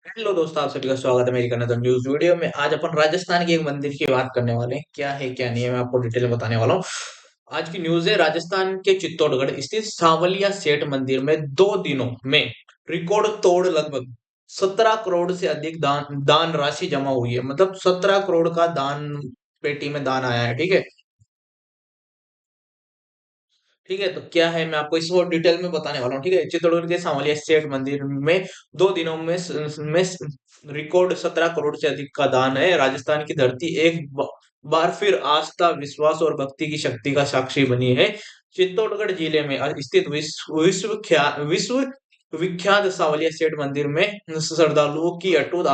Hello दोस्तों, आप सभी का स्वागत है मेरी नजर न्यूज वीडियो में। आज अपन राजस्थान के एक मंदिर की बात करने वाले हैं। क्या है क्या नहीं है, मैं आपको डिटेल में बताने वाला हूँ। आज की न्यूज है, राजस्थान के चित्तौड़गढ़ स्थित सांवलिया सेठ मंदिर में 2 दिनों में रिकॉर्ड तोड़ लगभग 17 करोड़ से अधिक दान दान राशि जमा हुई है। मतलब 17 करोड़ का दान पेटी में दान आया है। ठीक है। ठीक है, तो क्या है मैं आपको इसको डिटेल में बताने वाला हूँ। ठीक है, चित्तौड़गढ़ के सांवलिया सेठ मंदिर में 2 दिनों में रिकॉर्ड 17 करोड़ से अधिक का दान है। राजस्थान की धरती बार फिर आस्था, विश्वास और भक्ति की शक्ति का साक्षी बनी है। चित्तौड़गढ़ जिले में स्थित विश्व विख्यात सांवलिया सेठ मंदिर में श्रद्धालुओं की अटूट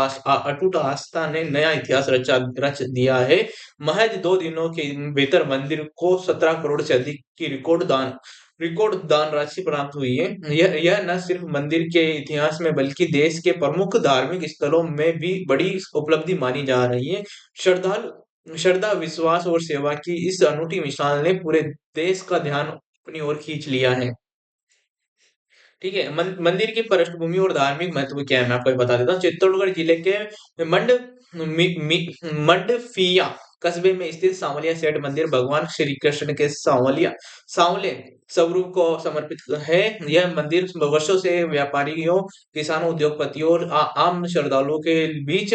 आस्था ने नया इतिहास रच दिया है। महज 2 दिनों के भीतर मंदिर को 17 करोड़ से अधिक की रिकॉर्ड दान राशि प्राप्त हुई है। यह न सिर्फ मंदिर के इतिहास में बल्कि देश के प्रमुख धार्मिक स्थलों में भी बड़ी उपलब्धि मानी जा रही है। श्रद्धा, विश्वास और सेवा की इस अनूठी मिसाल ने पूरे देश का ध्यान अपनी ओर खींच लिया है। ठीक है, मंदिर की पृष्ठभूमि और धार्मिक महत्व क्या है मैं आपको बता देता हूँ। चित्तौड़गढ़ जिले के मंड मंडफिया कस्बे में स्थित सांवलिया सेठ मंदिर भगवान श्री कृष्ण के सांवले स्वरूप को समर्पित है। यह मंदिर वर्षों से व्यापारियों, किसानों, उद्योगपतियों और आम श्रद्धालुओं के बीच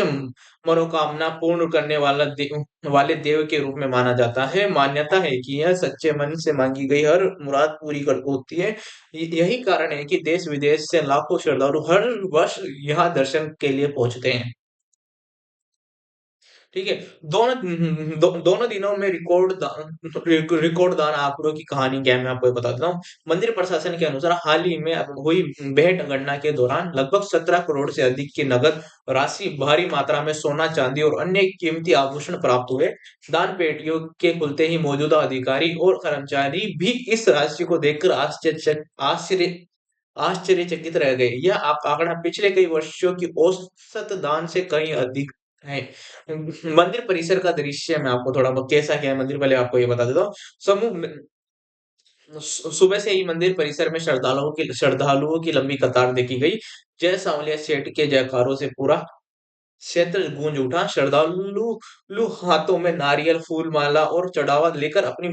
मनोकामना पूर्ण करने वाले देव के रूप में माना जाता है। मान्यता है कि यह सच्चे मन से मांगी गई हर मुराद पूरी कर होती है। यही कारण है कि देश विदेश से लाखों श्रद्धालु हर वर्ष यहाँ दर्शन के लिए पहुंचते हैं। ठीक है। दोनों दिनों में रिकॉर्ड दान आंकड़ों की कहानी क्या है मैं आपको बता देता हूँ। मंदिर प्रशासन के अनुसार हाल ही में अब हुई भेंट गणना के दौरान लगभग 17 करोड़ से अधिक की नगद राशि, भारी मात्रा में सोना, चांदी और अन्य कीमती आभूषण प्राप्त हुए। दान पेटियों के खुलते ही मौजूदा अधिकारी और कर्मचारी भी इस राशि को देखकर आश्चर्य आश्चर्यचकित रह गए। यह आंकड़ा पिछले कई वर्षों की औसत दान से कहीं अधिक है। मंदिर परिसर का दृश्य मैं आपको थोड़ा बहुत कैसा क्या है मंदिर, पहले आपको ये बता देता हूँ। सुबह से ही मंदिर परिसर में श्रद्धालुओं की लंबी कतार देखी गई। जय सांवलिया सेठ के जयकारों से पूरा क्षेत्र गूंज उठा। श्रद्धालु हाथों में नारियल, फूल माला और चढ़ावा लेकर अपनी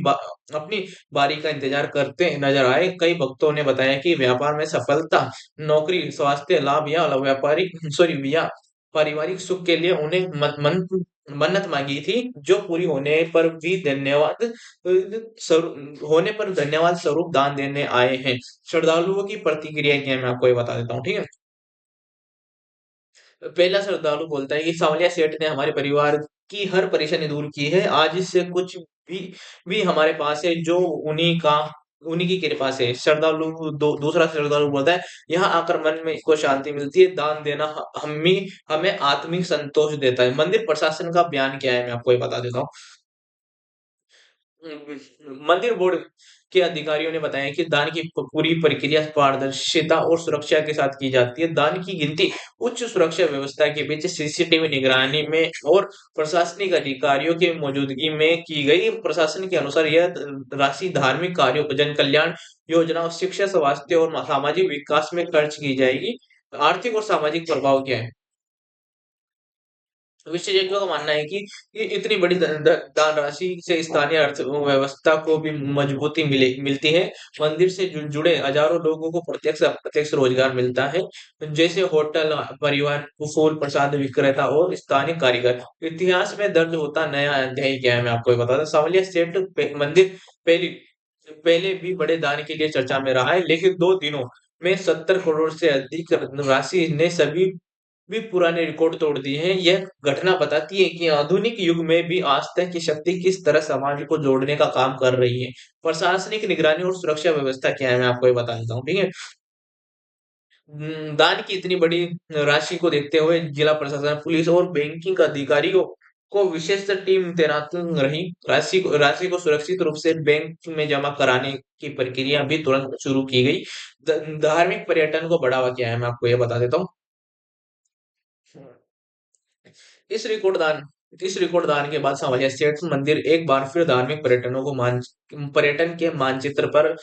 बारी का इंतजार करते नजर आए। कई भक्तों ने बताया कि व्यापार में सफलता, नौकरी, स्वास्थ्य लाभ या पारिवारिक सुख के लिए उन्हें मन्नत मांगी थी, जो पूरी होने पर धन्यवाद स्वरूप दान देने आए हैं। श्रद्धालुओं की प्रतिक्रिया क्या है मैं आपको ये बता देता हूँ। ठीक है। पहला श्रद्धालु बोलता है कि सांवलिया सेठ ने हमारे परिवार की हर परेशानी दूर की है। आज इससे कुछ भी भी हमारे पास है जो उन्हीं की कृपा से। दूसरा श्रद्धालु बोलता है, यहाँ आकर मन में को शांति मिलती है। दान देना हमें आत्मिक संतोष देता है। मंदिर प्रशासन का बयान क्या है मैं आपको ये बता देता हूँ। मंदिर बोर्ड के अधिकारियों ने बताया कि दान की पूरी प्रक्रिया पारदर्शिता और सुरक्षा के साथ की जाती है। दान की गिनती उच्च सुरक्षा व्यवस्था के बीच सीसीटीवी निगरानी में और प्रशासनिक अधिकारियों की मौजूदगी में की गई। प्रशासन के अनुसार यह राशि धार्मिक कार्यों, जन कल्याण योजना, शिक्षा, स्वास्थ्य और सामाजिक विकास में खर्च की जाएगी। आर्थिक और सामाजिक प्रभाव क्या है। विशेषज्ञों का मानना है कि ये इतनी बड़ी दान राशि से स्थानीय अर्थव्यवस्था को भी मजबूती मिलती है। मंदिर से जुड़े हजारों लोगों को प्रत्यक्ष अप्रत्यक्ष रोजगार मिलता है, जैसे होटल, परिवहन, फूल प्रसाद विक्रेता और स्थानीय कारीगर। इतिहास में दर्ज होता नया अध्याय क्या है मैं आपको ये बता दूं। सांवलिया सेठ मंदिर पहली पहले भी बड़े दान के लिए चर्चा में रहा है, लेकिन 2 दिनों में 70 करोड़ से अधिक राशि ने सभी भी पुराने रिकॉर्ड तोड़ दिए हैं। यह घटना बताती है कि आधुनिक युग में भी आस्था की शक्ति किस तरह समाज को जोड़ने का काम कर रही है। प्रशासनिक निगरानी और सुरक्षा व्यवस्था क्या है मैं आपको ये बता देता हूँ। ठीक है। दान की इतनी बड़ी राशि को देखते हुए जिला प्रशासन, पुलिस और बैंकिंग अधिकारियों को विशेष टीम तैनात रही। राशि को सुरक्षित रूप से बैंक में जमा कराने की प्रक्रिया भी तुरंत शुरू की गई। धार्मिक पर्यटन को बढ़ावा क्या है मैं आपको ये बता देता हूँ। इस रिकॉर्ड दान इस रिकॉर्ड दान के बाद सांवलिया सेठ मंदिर एक बार फिर धार्मिक पर्यटन के मानचित्र पर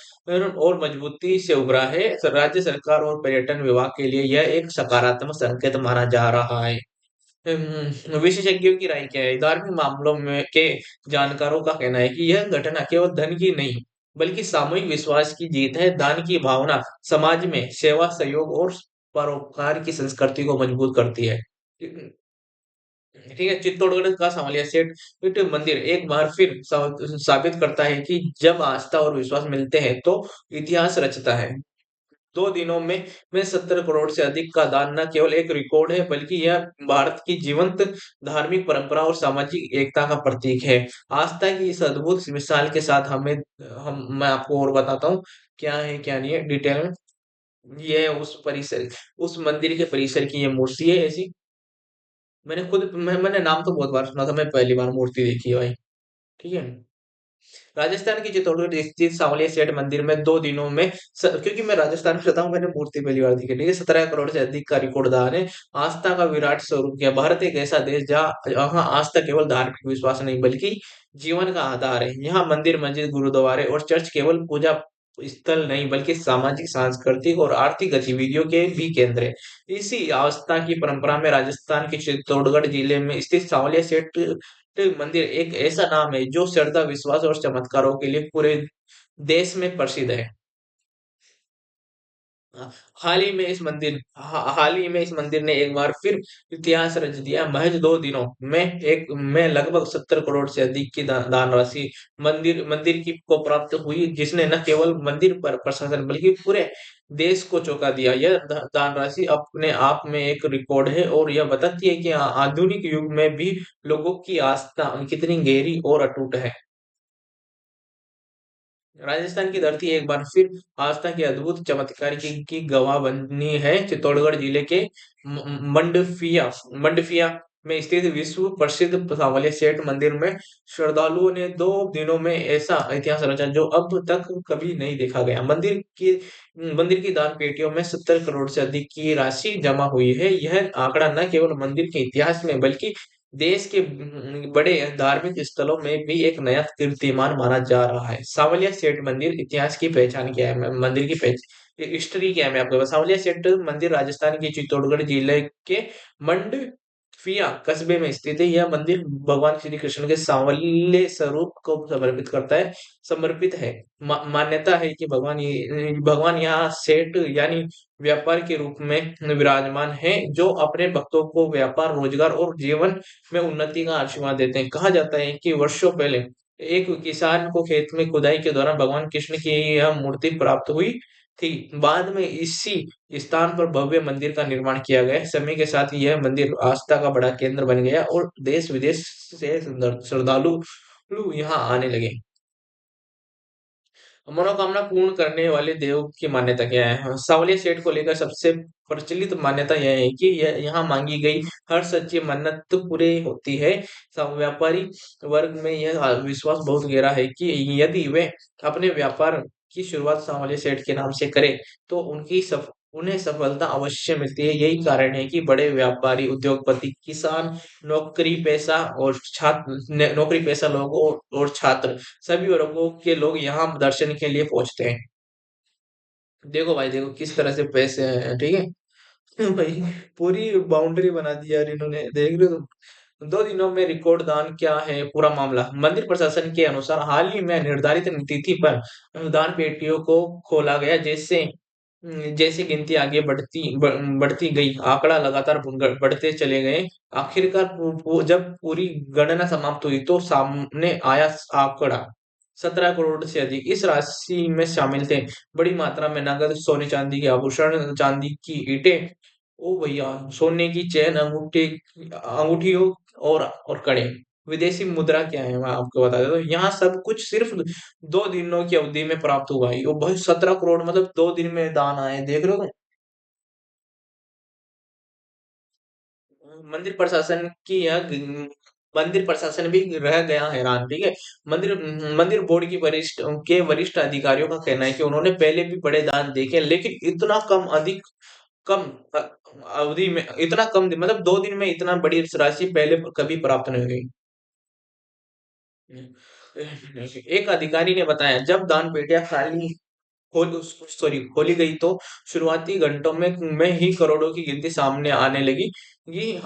और मजबूती से उभरा है। राज्य सरकार और पर्यटन विभाग के लिए यह एक सकारात्मक संकेत माना जा रहा है। विशेषज्ञों की राय क्या है? धार्मिक मामलों में के जानकारों का कहना है कि यह घटना केवल धन की नहीं, बल्कि सामूहिक विश्वास की जीत है। दान की भावना समाज में सेवा, सहयोग और परोपकार की संस्कृति को मजबूत करती है। ठीक है, चित्तौड़गढ़ का सांवलिया सेठ मंदिर एक बार फिर साबित करता है कि जब आस्था और विश्वास मिलते हैं तो इतिहास रचता है। 2 दिनों में 70 करोड़ से अधिक का दान न केवल एक रिकॉर्ड है, बल्कि यह भारत की जीवंत धार्मिक परंपरा और सामाजिक एकता का प्रतीक है। आस्था की इस अद्भुत मिसाल के साथ हम मैं आपको और बताता हूँ क्या है क्या नहीं है डिटेल में। ये उस मंदिर के परिसर की ये मूर्ति है ऐसी। मैंने नाम तो बहुत बार सुना था, मैं पहली बार मूर्ति देखी है भाई। ठीक है। राजस्थान की चित्तौड़गढ़ स्थित सांवलिया सेठ मंदिर में 2 दिनों में क्योंकि मैं राजस्थान में रहता हूँ, मैंने मूर्ति पहली बार देखी। ठीक है, 17 करोड़ से अधिक का रिकॉर्ड दान है। आस्था का विराट स्वरूप किया। भारत एक ऐसा देश जहाँ आस्था केवल धार्मिक विश्वास नहीं, बल्कि जीवन का आधार है। यहाँ मंदिर, मस्जिद, गुरुद्वारे और चर्च केवल पूजा स्थल नहीं, बल्कि सामाजिक, सांस्कृतिक और आर्थिक गतिविधियों के भी केंद्र है। इसी आस्था की परंपरा में राजस्थान के चित्तौड़गढ़ जिले में स्थित सांवलिया सेठ मंदिर एक ऐसा नाम है जो श्रद्धा, विश्वास और चमत्कारों के लिए पूरे देश में प्रसिद्ध है। हाल ही में इस मंदिर ने एक बार फिर इतिहास रच दिया। महज 2 दिनों में लगभग 70 करोड़ से अधिक की दान राशि मंदिर की को प्राप्त हुई, जिसने न केवल मंदिर पर प्रशासन बल्कि पूरे देश को चौंका दिया। यह दान राशि अपने आप में एक रिकॉर्ड है और यह बताती है कि आधुनिक युग में भी लोगों की आस्था कितनी गहरी और अटूट है। राजस्थान की धरती एक बार फिर आस्था के अद्भुत चमत्कार की गवाह बनी है। चित्तौड़गढ़ जिले के मंडफिया में स्थित विश्व प्रसिद्ध सांवलिया सेठ मंदिर में श्रद्धालुओं ने 2 दिनों में ऐसा इतिहास रचा जो अब तक कभी नहीं देखा गया। मंदिर की दान पेटियों में 70 करोड़ से अधिक की राशि जमा हुई है। यह आंकड़ा न केवल मंदिर के इतिहास में, बल्कि देश के बड़े धार्मिक स्थलों में भी एक नया कीर्तिमान माना जा रहा है। सांवलिया सेठ मंदिर इतिहास की पहचान क्या है? मंदिर की पहचान हिस्ट्री क्या है, मैं आपको सांवलिया सेठ मंदिर राजस्थान के चित्तौड़गढ़ जिले के मंडफिया कस्बे में स्थित है। यह मंदिर भगवान श्री कृष्ण के सांवले स्वरूप को समर्पित है। मान्यता है कि भगवान यहाँ सेठ यानी व्यापार के रूप में विराजमान है, जो अपने भक्तों को व्यापार, रोजगार और जीवन में उन्नति का आशीर्वाद देते हैं। कहा जाता है कि वर्षों पहले एक किसान को खेत में खुदाई के दौरान भगवान कृष्ण की यह मूर्ति प्राप्त हुई थी। बाद में इसी स्थान पर भव्य मंदिर का निर्माण किया गया। समय के साथ यह मंदिर आस्था का बड़ा केंद्र बन गया और देश विदेश से श्रद्धालु यहाँ आने लगे। मनोकामना पूर्ण करने वाले देव की मान्यता क्या है? हाँ, सांवलिया सेठ को लेकर सबसे प्रचलित मान्यता यह है कि यह यहाँ मांगी गई हर सच्ची मन्नत पूरी होती है। व्यापारी वर्ग में यह विश्वास बहुत गहरा है कि यदि वे अपने व्यापार की शुरुआत सांवलिया सेठ के नाम से करें तो उन्हें सफलता अवश्य मिलती है। यही कारण है कि बड़े व्यापारी, उद्योगपति, किसान, नौकरी पेशा लोग और छात्र, सभी वर्गों के लोग यहाँ दर्शन के लिए पहुंचते हैं। देखो भाई, देखो किस तरह से पैसे हैं। ठीक है भाई, पूरी बाउंड्री बना दी यार इन्होंने, देख रहे हो तुम। 2 दिनों में रिकॉर्ड दान क्या है पूरा मामला? मंदिर प्रशासन के अनुसार हाल ही में निर्धारित तिथि पर दान पेटियों को खोला गया। जैसे गिनती आगे बढ़ती गई, आंकड़ा लगातार बढ़ते चले गए। आखिरकार जब पूरी गणना समाप्त हुई तो सामने आया आंकड़ा 17 करोड़ से अधिक। इस राशि में शामिल थे बड़ी मात्रा में नगद, सोने चांदी के आभूषण, चांदी की ईंटें, ओ भैया, सोने की चेन, अंगूठियों और कड़े। विदेशी मुद्रा क्या है, मैं आपको बता देता हूँ। यहाँ सब कुछ सिर्फ 2 दिनों की अवधि में प्राप्त हुआ है। वो भाई 17 करोड़, मतलब 2 दिन में दान आए, देख रहे हो तुम। मंदिर प्रशासन की मंदिर प्रशासन भी रह गया हैरान। ठीक है। मंदिर मंदिर बोर्ड की वरिष्ठ अधिकारियों का कहना है कि उन्होंने पहले भी बड़े दान देखे, लेकिन इतना कम अवधि में इतना कम दिन, मतलब 2 दिन में इतना बड़ी राशि पहले कभी प्राप्त नहीं हुई। एक अधिकारी ने बताया, जब दान पेटियां खाली खोली गई तो शुरुआती घंटों में ही करोड़ों की गिनती सामने आने लगी। ये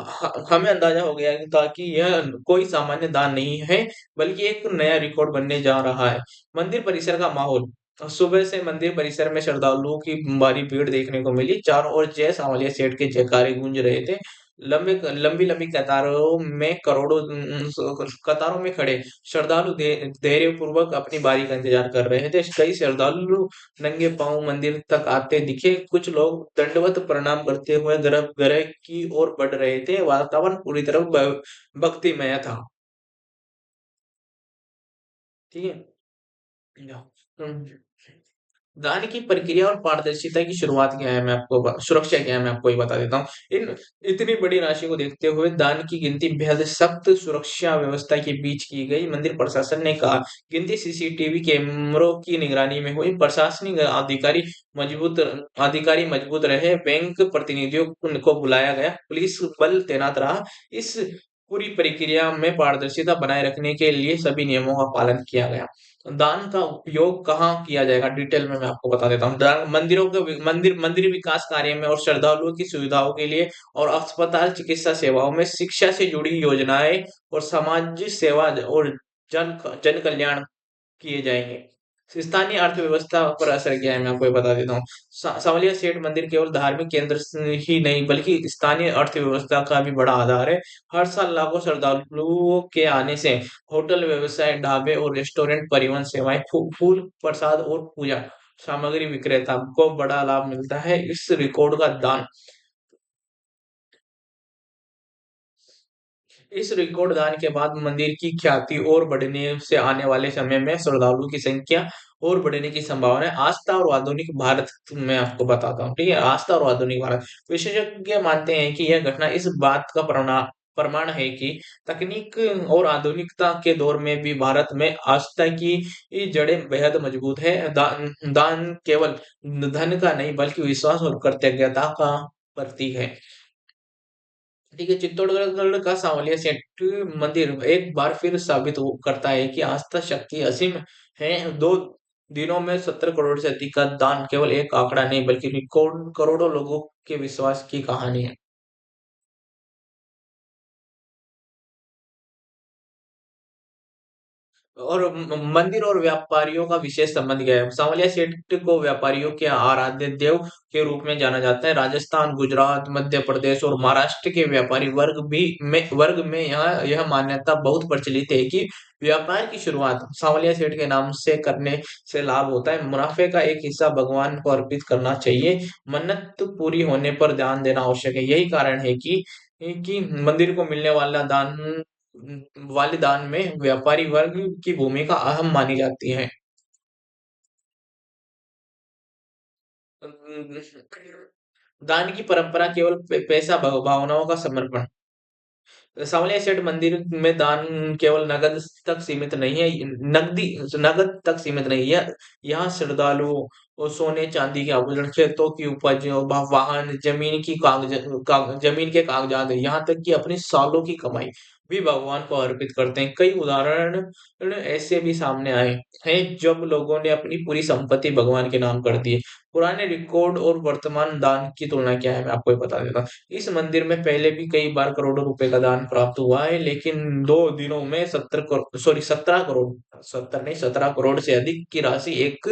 हमें अंदाजा हो गया कि ताकि यह कोई सामान्य दान नहीं है, बल्कि एक नया रिकॉर्ड बनने जा रहा है। मंदिर परिसर का माहौल, सुबह से मंदिर परिसर में श्रद्धालुओं की भारी भीड़ देखने को मिली। चारों ओर जय सांवलिया सेठ के जयकारे गूंज रहे थे। लंबे लंबी लंबी कतारों में कतारों में खड़े श्रद्धालु धैर्य पूर्वक अपनी बारी का इंतजार कर रहे थे। कई श्रद्धालु नंगे पांव मंदिर तक आते दिखे। कुछ लोग दंडवत प्रणाम करते हुए गर्भगृह की ओर बढ़ रहे थे। वातावरण पूरी तरह भक्तिमय था। ठीक है। हम्म। दान की प्रक्रिया और पारदर्शिता की शुरुआत क्या है, मैं आपको सुरक्षा क्या है, मैं आपको ये बता देता हूँ। इन इतनी बड़ी राशि को देखते हुए दान की गिनती बेहद सख्त सुरक्षा व्यवस्था के बीच की गई। मंदिर प्रशासन ने कहा, गिनती सीसीटीवी कैमरों की निगरानी में हुई। प्रशासनिक अधिकारी मजबूत रहे। बैंक प्रतिनिधियों को बुलाया गया। पुलिस बल तैनात रहा। इस पूरी प्रक्रिया में पारदर्शिता बनाए रखने के लिए सभी नियमों का पालन किया गया। दान का उपयोग कहाँ किया जाएगा, डिटेल में मैं आपको बता देता हूँ। मंदिरों के मंदिर विकास कार्य में और श्रद्धालुओं की सुविधाओं के लिए, और अस्पताल चिकित्सा सेवाओं में, शिक्षा से जुड़ी योजनाएं और समाज सेवा और जन कल्याण किए जाएंगे। स्थानीय अर्थव्यवस्था पर असर क्या है, मैं आपको ये बता देता हूँ। सांवलिया सेठ मंदिर केवल धार्मिक केंद्र ही नहीं, बल्कि स्थानीय अर्थव्यवस्था का भी बड़ा आधार है। हर साल लाखों श्रद्धालुओं के आने से होटल व्यवसाय, ढाबे और रेस्टोरेंट, परिवहन सेवाएं, फूल प्रसाद और पूजा सामग्री विक्रेता को बड़ा लाभ मिलता है। इस रिकॉर्ड का दान इस रिकॉर्ड दान के बाद मंदिर की ख्याति और बढ़ने से आने वाले समय में श्रद्धालुओं की संख्या और बढ़ने की संभावना है। आस्था और आधुनिक भारत, मैं आपको बताता हूँ, ठीक है। आस्था और आधुनिक भारत, विशेषज्ञ मानते हैं कि यह घटना इस बात का प्रमाण है कि तकनीक और आधुनिकता के दौर में भी भारत में आस्था की जड़ें बेहद मजबूत है। दान केवल धन का नहीं, बल्कि विश्वास और कृतज्ञता का प्रतीक है। ठीक है। चित्तौड़गढ़ का सांवलिया सेठ मंदिर एक बार फिर साबित करता है कि आस्था शक्ति असीम है। 2 दिनों में 70 करोड़ से अधिक का दान केवल एक आंकड़ा नहीं, बल्कि रिकॉर्ड करोड़ों लोगों के विश्वास की कहानी है। और मंदिर और व्यापारियों का विशेष संबंध क्या है। सांवलिया सेठ को व्यापारियों के आराध्य देव के रूप में जाना जाता है। राजस्थान, गुजरात, मध्य प्रदेश और महाराष्ट्र के व्यापारी वर्ग में यह मान्यता बहुत प्रचलित है कि व्यापार की शुरुआत सांवलिया सेठ के नाम से करने से लाभ होता है। मुनाफे का एक हिस्सा भगवान को अर्पित करना चाहिए। मन्नत पूरी होने पर दान देना आवश्यक है। यही कारण है कि मंदिर को मिलने वाले दान में व्यापारी वर्ग की भूमिका अहम मानी जाती है। दान की परंपरा केवल पैसा भावनाओं का समर्पण। सांवलिया सेठ मंदिर में दान केवल नगद तक सीमित नहीं है। नगद तक सीमित नहीं है। यहाँ श्रद्धालुओं और सोने चांदी के आभूषण, खेतों की उपज, वाहन, जमीन के कागजात, यहाँ तक कि अपनी सालों की कमाई भी भगवान को अर्पित करते हैं। कई उदाहरण ऐसे भी सामने आए हैं जब लोगों ने अपनी पूरी संपत्ति भगवान के नाम कर दी है। पुराने रिकॉर्ड और वर्तमान दान की तुलना क्या है, मैं आपको ये बता देता हूँ। इस मंदिर में पहले भी कई बार करोड़ों रुपए का दान प्राप्त हुआ है, लेकिन 2 दिनों में 17 करोड़, 17 नहीं 17 करोड़ से अधिक की राशि एक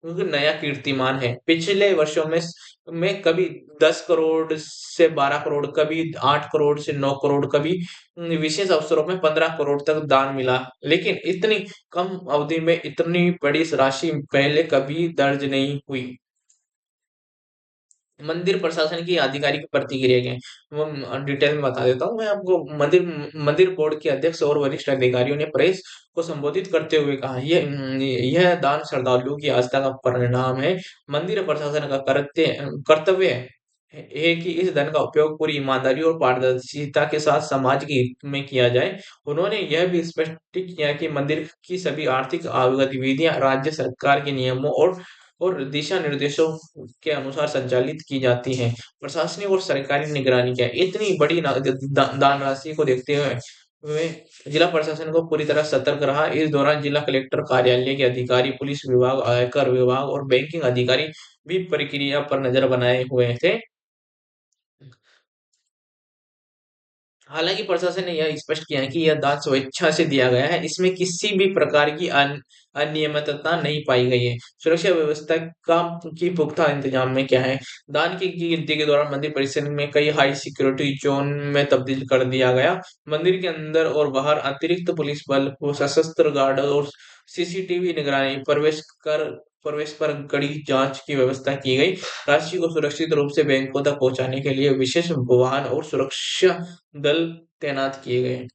नया कीर्तिमान है। पिछले वर्षों में कभी 10 करोड़ से 12 करोड़, कभी 8 करोड़ से 9 करोड़, कभी विशेष अवसरों में 15 करोड़ तक दान मिला। लेकिन इतनी कम अवधि में इतनी बड़ी राशि पहले कभी दर्ज नहीं हुई। मंदिर प्रशासन की आधिकारिक प्रतिक्रिया क्या है, वो डिटेल में बता देता हूँ मैं आपको। मंदिर मंदिर बोर्ड के अध्यक्ष और वरिष्ठ अधिकारियों ने प्रेस को संबोधित करते हुए कहा, यह दान श्रद्धालुओं की आस्था का परिणाम है। मंदिर प्रशासन का कर्तव्य है कि इस धन का उपयोग पूरी ईमानदारी और पारदर्शिता के साथ समाज के हित में किया जाए। उन्होंने यह भी स्पष्ट किया कि मंदिर की सभी आर्थिक गतिविधियां राज्य सरकार के नियमों और और दिशा निर्देशों के अनुसार संचालित की जाती है। प्रशासनिक और सरकारी निगरानी क्या है? इतनी बड़ी दान राशि को देखते हुए जिला प्रशासन को पूरी तरह सतर्क रहा। इस दौरान जिला कलेक्टर कार्यालय के अधिकारी, पुलिस विभाग, आयकर विभाग और बैंकिंग अधिकारी भी प्रक्रिया पर नजर बनाए हुए थे। हालांकि प्रशासन ने यह स्पष्ट किया है कि यह दान स्वेच्छा से दिया गया है, इसमें किसी भी प्रकार की अनियमितता नहीं पाई गई है। सुरक्षा व्यवस्था का की पुख्ता इंतजाम में क्या है? दान की गिनती के दौरान मंदिर परिसर में कई हाई सिक्योरिटी जोन में तब्दील कर दिया गया। मंदिर के अंदर और बाहर अतिरिक्त पुलिस बल को, सशस्त्र गार्ड और सीसीटीवी निगरानी, प्रवेश पर कड़ी जांच की व्यवस्था की गई। राशि को सुरक्षित रूप से बैंकों तक पहुंचाने के लिए विशेष वाहन और सुरक्षा दल तैनात किए गए।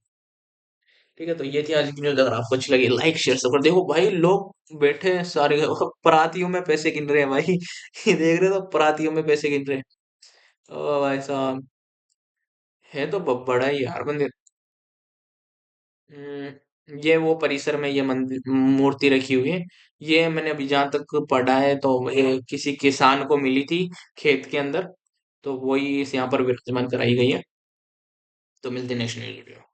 ठीक है, तो ये थी आज की न्यूज़। अगर आपको अच्छी लगी लाइक शेयर सब कर। देखो भाई, लोग बैठे हैं सारे परातियों में पैसे गिन रहे हैं भाई। ये देख रहे हो, तो परातियों में पैसे गिन रहे हैं। ओ भाई साहब, है तो बड़ा ही यार मंदिर। ये वो परिसर में ये मंदिर मूर्ति रखी हुई है। ये मैंने अभी जहाँ तक पढ़ा है तो ये किसी किसान को मिली थी खेत के अंदर, तो वही इस यहाँ पर विराजमान कराई गई है। तो मिलते हैं नेक्स्ट वीडियो।